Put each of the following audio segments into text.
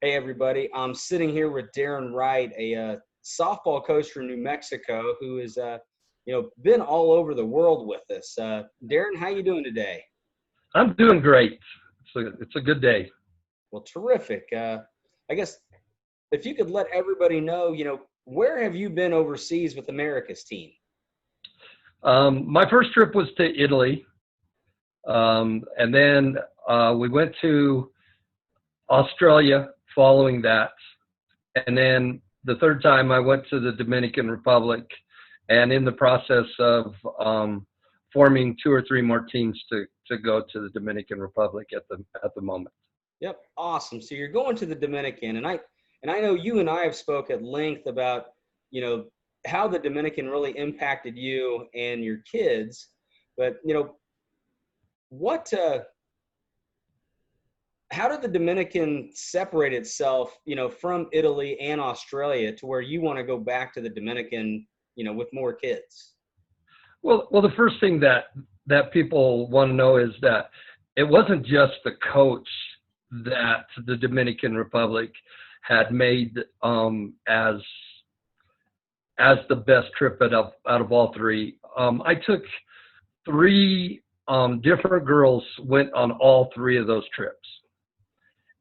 Hey everybody, I'm sitting here with Darin Wright, a softball coach from New Mexico who has been all over the world with us. Darin, how you doing today? I'm doing great. It's a good day. Well, terrific. I guess if you could let everybody know, where have you been overseas with America's team? My first trip was to Italy, and then we went to Australia following that, and then the third time I went to the Dominican Republic, and in the process of forming two or three more teams to go to the Dominican Republic at the moment. Yep, awesome. So you're going to the Dominican, and I know you and I have spoke at length about, how the Dominican really impacted you and your kids. But, what how did the Dominican separate itself, from Italy and Australia to where you want to go back to the Dominican, with more kids? Well, the first thing that people want to know is that it wasn't just the coach that the Dominican Republic had made as the best trip out of all three. I took three different girls went on all three of those trips.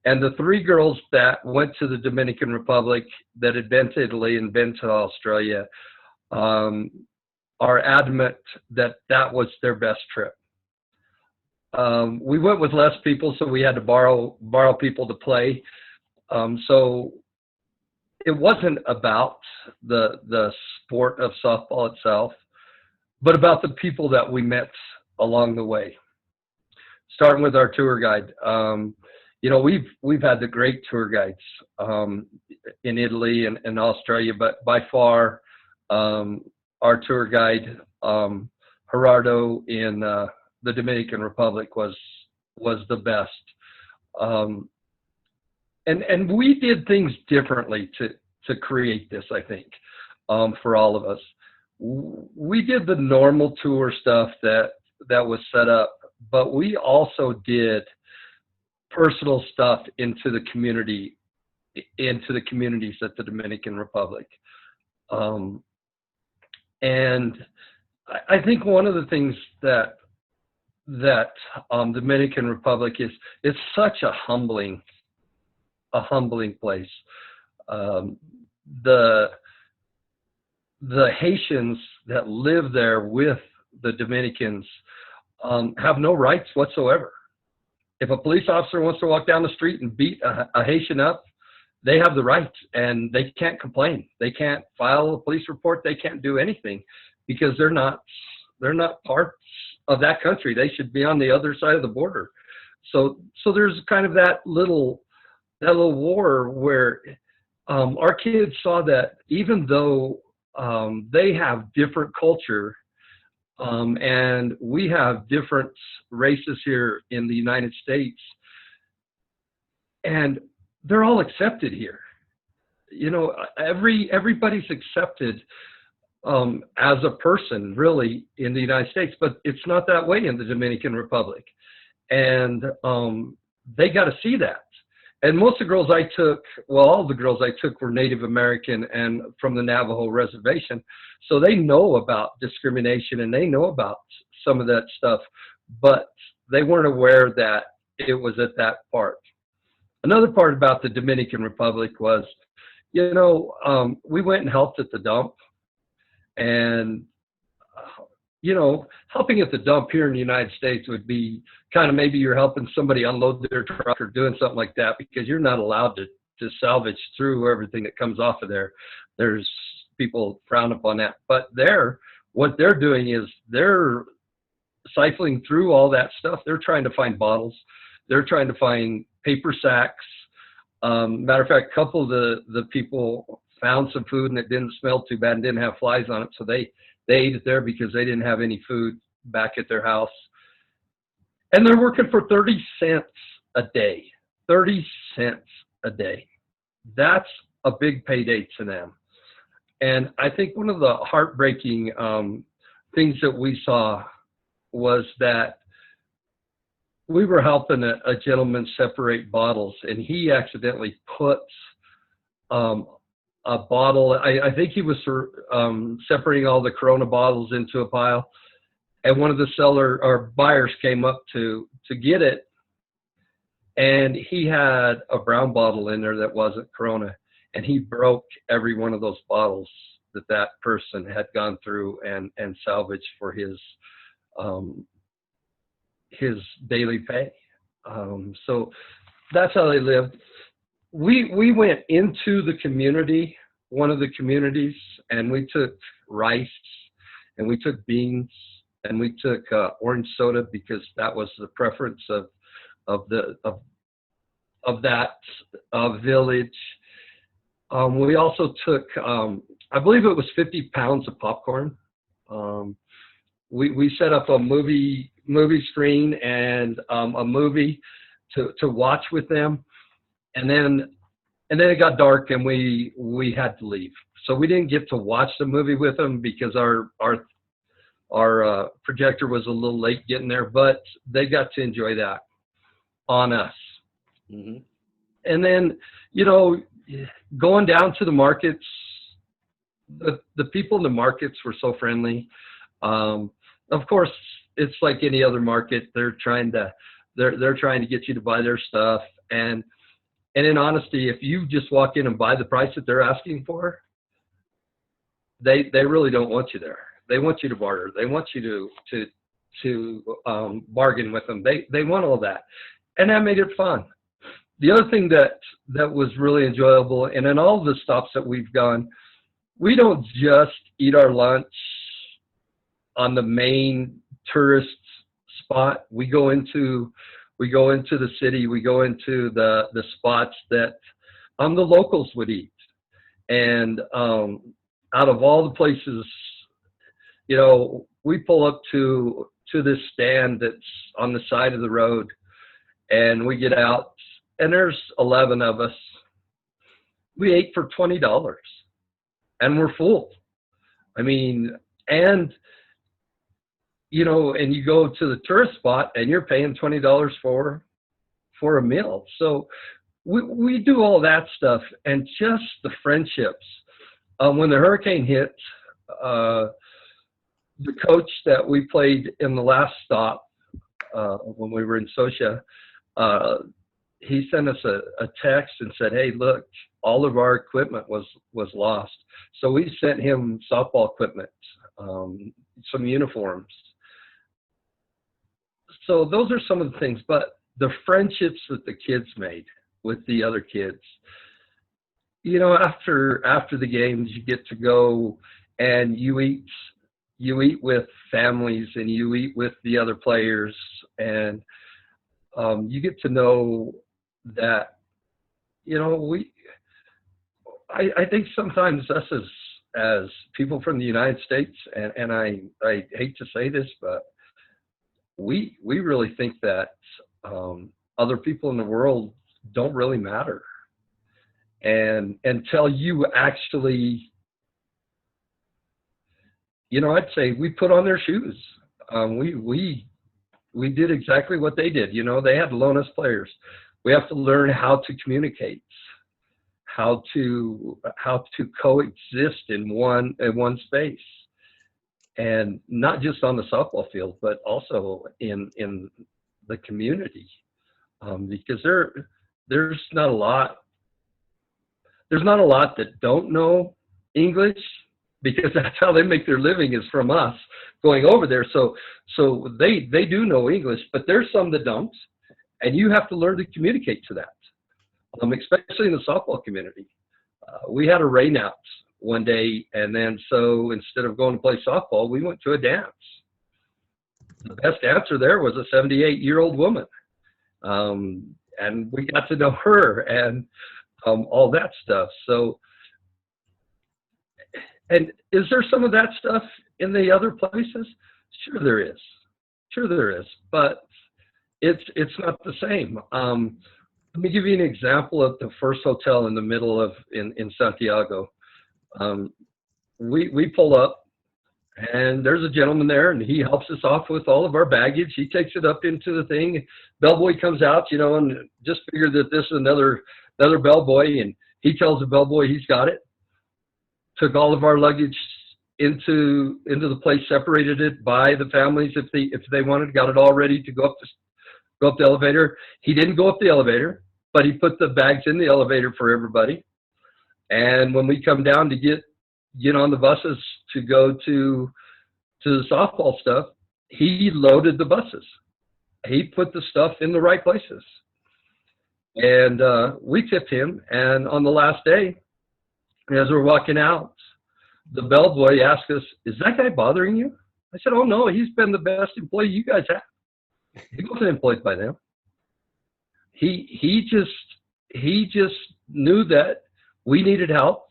And the three girls that went to the Dominican Republic that had been to Italy and been to Australia are adamant that that was their best trip. We went with less people, so we had to borrow people to play. So it wasn't about the sport of softball itself, but about the people that we met along the way. Starting with our tour guide. We've had the great tour guides in Italy and Australia, but by far our tour guide Gerardo in the Dominican Republic was the best. And we did things differently to create this, I think, for all of us. We did the normal tour stuff that was set up, but we also did personal stuff into the communities at the Dominican Republic. And I think one of the things that Dominican Republic is, it's such a humbling place. The Haitians that live there with the Dominicans have no rights whatsoever. If a police officer wants to walk down the street and beat a Haitian up, they have the right, and they can't complain. They can't file a police report. They can't do anything because they're not parts of that country. They should be on the other side of the border. So there's kind of that little war where our kids saw that even though they have different culture and we have different races here in the United States, and they're all accepted here. Everybody's accepted as a person, really, in the United States, but it's not that way in the Dominican Republic, and they got to see that. And most of the girls I took, well, all the girls I took were Native American and from the Navajo reservation. So they know about discrimination and they know about some of that stuff, but they weren't aware that it was at that part. Another part about the Dominican Republic was, we went and helped at the dump. And helping at the dump here in the United States would be kind of maybe you're helping somebody unload their truck or doing something like that, because you're not allowed to salvage through everything that comes off of there. There's people frown upon that. But what they're doing is they're siphoning through all that stuff. They're trying to find bottles. They're trying to find paper sacks. Matter of fact, a couple of the people found some food and it didn't smell too bad and didn't have flies on it. So they ate it there because they didn't have any food back at their house. And they're working for 30 cents a day. 30 cents a day. That's a big payday to them. And I think one of the heartbreaking things that we saw was that we were helping a gentleman separate bottles, and he accidentally put a bottle. I think he was separating all the Corona bottles into a pile, and one of the seller or buyers came up to get it, and he had a brown bottle in there that wasn't Corona, and he broke every one of those bottles that person had gone through and salvaged for his daily pay. So that's how they lived. We went into the community, one of the communities, and we took rice, and we took beans, and we took orange soda because that was the preference of that village. We also took, I believe it was 50 pounds of popcorn. We set up a movie screen and a movie to watch with them, and then it got dark and we had to leave. So we didn't get to watch the movie with them because our projector was a little late getting there, but they got to enjoy that on us. Mm-hmm. And then, going down to the markets, the people in the markets were so friendly. Of course, it's like any other market. They're trying to get you to buy their stuff. And in honesty, if you just walk in and buy the price that they're asking for, they really don't want you there. They want you to barter. They want you to bargain with them. They want all that, and that made it fun. The other thing that was really enjoyable, and in all the stops that we've gone, we don't just eat our lunch on the main tourist spot. We go into the city. We go into the spots that the locals would eat. And out of all the places, we pull up to this stand that's on the side of the road, and we get out, and there's 11 of us. We ate for $20, and we're full. I mean, and you go to the tourist spot and you're paying $20 for a meal. So we do all that stuff, and just the friendships. When the hurricane hit, the coach that we played in the last stop, when we were in Socia, he sent us a text and said, "Hey, look, all of our equipment was lost." So we sent him softball equipment, some uniforms. So those are some of the things, but the friendships that the kids made with the other kids, after the games, you get to go and you eat with families, and you eat with the other players, and you get to know that, I think sometimes us as people from the United States, and I hate to say this, but we really think that other people in the world don't really matter. And until you actually, I'd say we put on their shoes. We did exactly what they did. They had to loan us players. We have to learn how to communicate, how to coexist in one there's and not just on the softball field, but also in the community, because there's not a lot that don't know English, because that's how they make their living, is from us going over there. So they do know English, but there's some that don't, and you have to learn to communicate to that, especially in the softball community. We had a rain out one day, and then so instead of going to play softball, we went to a dance. The best dancer there was a 78-year-old woman, and we got to know her and all that stuff. So, and is there some of that stuff in the other places? Sure there is, but it's not the same. Let me give you an example of the first hotel in the middle of in Santiago. We pull up, And there's a gentleman there, and he helps us off with all of our baggage. He takes it up into the thing. Bellboy comes out, and just figured that this is another bellboy, and he tells the bellboy he's got it. Took all of our luggage into the place, separated it by the families if they wanted, got it all ready to go up the elevator. He didn't go up the elevator, but he put the bags in the elevator for everybody. And when we come down to get on the buses to go to the softball stuff, he loaded the buses. He put the stuff in the right places. And we tipped him. And on the last day, as we're walking out, the bellboy asked us, "Is that guy bothering you?" I said, "Oh, no, he's been the best employee you guys have." He wasn't employed by them. He just knew that we needed help,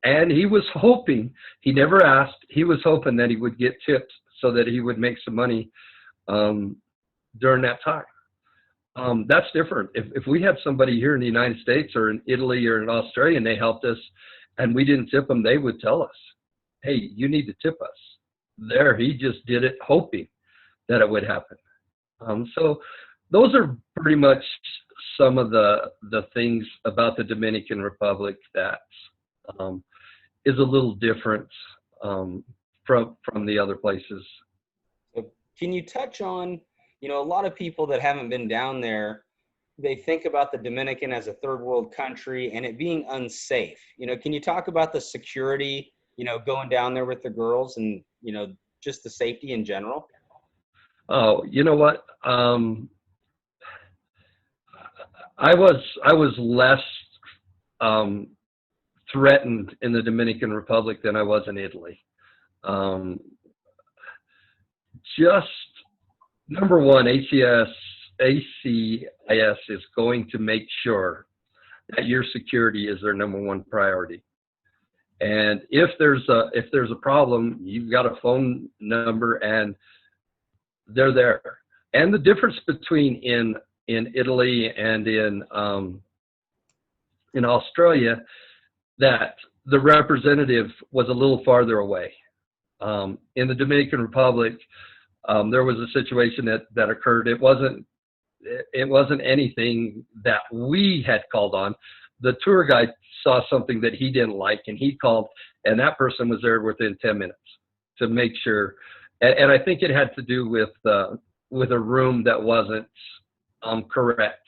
and he was hoping, he never asked, he was hoping that he would get tips so that he would make some money during that time. That's different. If we had somebody here in the United States or in Italy or in Australia and they helped us and we didn't tip them, they would tell us, "Hey, you need to tip us." There, he just did it hoping that it would happen. So those are pretty much some of the things about the Dominican Republic that is a little different from the other places. So can you touch on, a lot of people that haven't been down there, they think about the Dominican as a third world country and it being unsafe. Can you talk about the security, going down there with the girls and, just the safety in general? Oh, you know what? I was less threatened in the Dominican Republic than I was in Italy. Just number one, ACIS is going to make sure that your security is their number one priority. And if there's a problem, you've got a phone number and they're there. And the difference between in Italy and in Australia, that the representative was a little farther away. In the Dominican Republic, there was a situation that occurred. It wasn't anything that we had called on. The tour guide saw something that he didn't like, and he called, and that person was there within 10 minutes to make sure. And I think it had to do with a room that wasn't correct.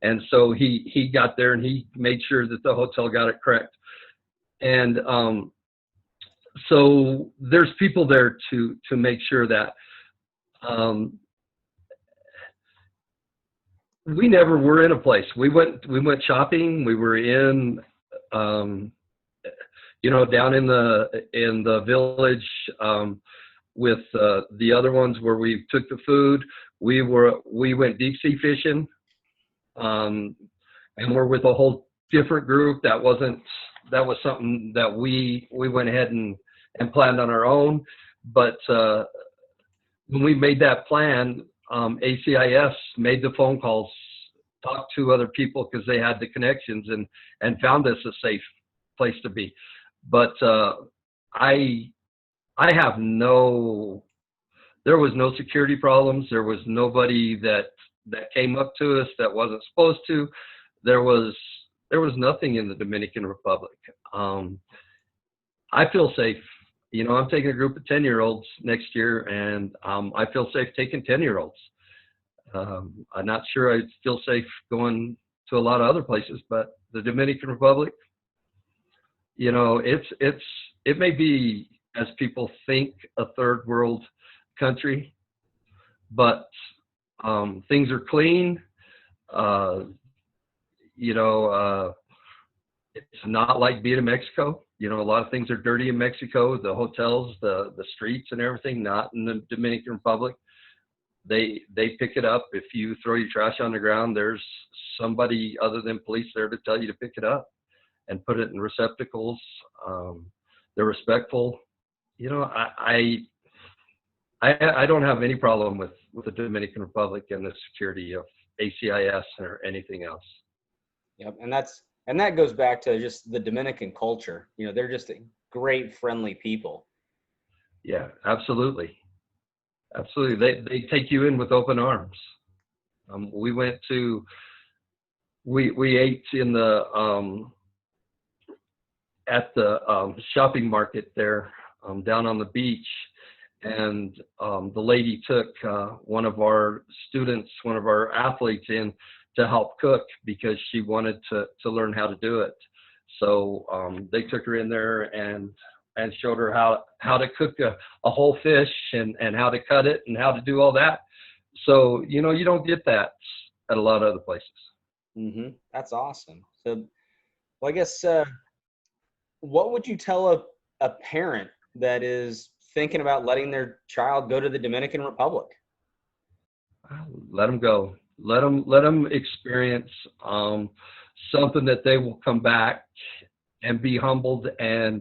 And so he got there and he made sure that the hotel got it correct. And so there's people there to make sure that we never were in a place. We went shopping. We were in down in the village with the other ones where we took the food. We went deep sea fishing, and we're with a whole different group. That was something that we went ahead and planned on our own. But when we made that plan, ACIS made the phone calls, talked to other people because they had the connections and found us a safe place to be. But there was no security problems. There was nobody that came up to us that wasn't supposed to. There was nothing in the Dominican Republic. I feel safe. I'm taking a group of 10-year-olds next year, and I feel safe taking 10-year-olds. I'm not sure I feel safe going to a lot of other places, but the Dominican Republic, it may be, as people think, a third world country, but things are clean. It's not like being in Mexico. A lot of things are dirty in Mexico, the hotels, the streets and everything. Not in the Dominican Republic. They pick it up. If you throw your trash on the ground, there's somebody other than police there to tell you to pick it up and put it in receptacles. They're respectful. I don't have any problem with the Dominican Republic and the security of ACIS or anything else. Yep, and that goes back to just the Dominican culture. They're just a great, friendly people. Yeah, absolutely. Absolutely. They take you in with open arms. We went to, we ate in the, at the shopping market there down on the beach. And the lady took one of our students, one of our athletes in to help cook because she wanted to learn how to do it. So they took her in there and showed her how to cook a whole fish and how to cut it and how to do all that. So, you know, you don't get that at a lot of other places. That's awesome. So, well, I guess what would you tell a parent that is thinking about letting their child go to the Dominican Republic? Let them go. Let them experience something that they will come back and be humbled and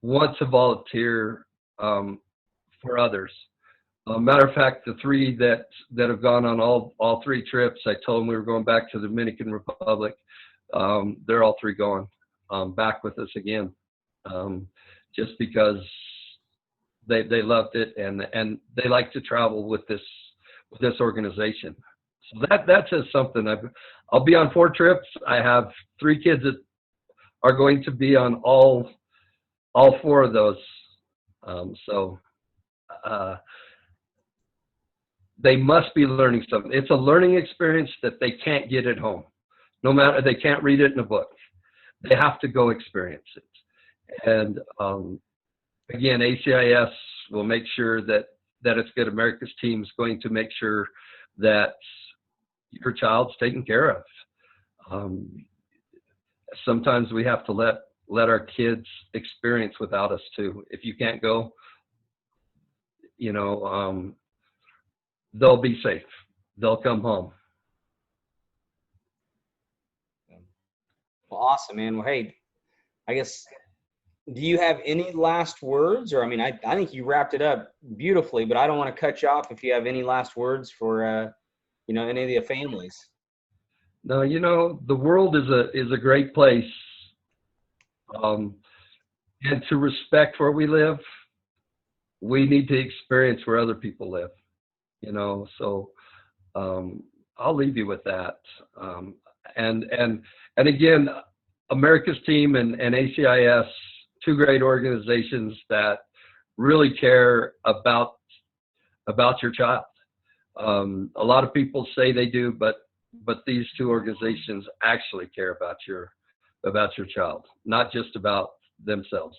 want to volunteer for others. Matter of fact, the three that have gone on all three trips, I told them we were going back to the Dominican Republic. They're all three going back with us again, just because they loved it and they like to travel with this organization. So that says something. I'll be on 4 trips. I have 3 kids that are going to be on all 4 of those. So they must be learning something. It's a learning experience that they can't get at home. No matter, they can't read it in a book. They have to go experience it. And again, ACIS will make sure that it's good. America's team is going to make sure that your child's taken care of. Sometimes we have to let our kids experience without us too. If you can't go, you know, they'll be safe. They'll come home. Well, awesome, man. Well, hey, I guess, do you have any last words? Or, I mean, I think you wrapped it up beautifully, but I don't want to cut you off if you have any last words for, you know, any of the families. No, you know, the world is a great place. And to respect where we live, we need to experience where other people live, you know. So I'll leave you with that. And again, America's team and ACIS, 2 great organizations that really care about your child. A lot of people say they do, but these 2 organizations actually care about your child, not just about themselves.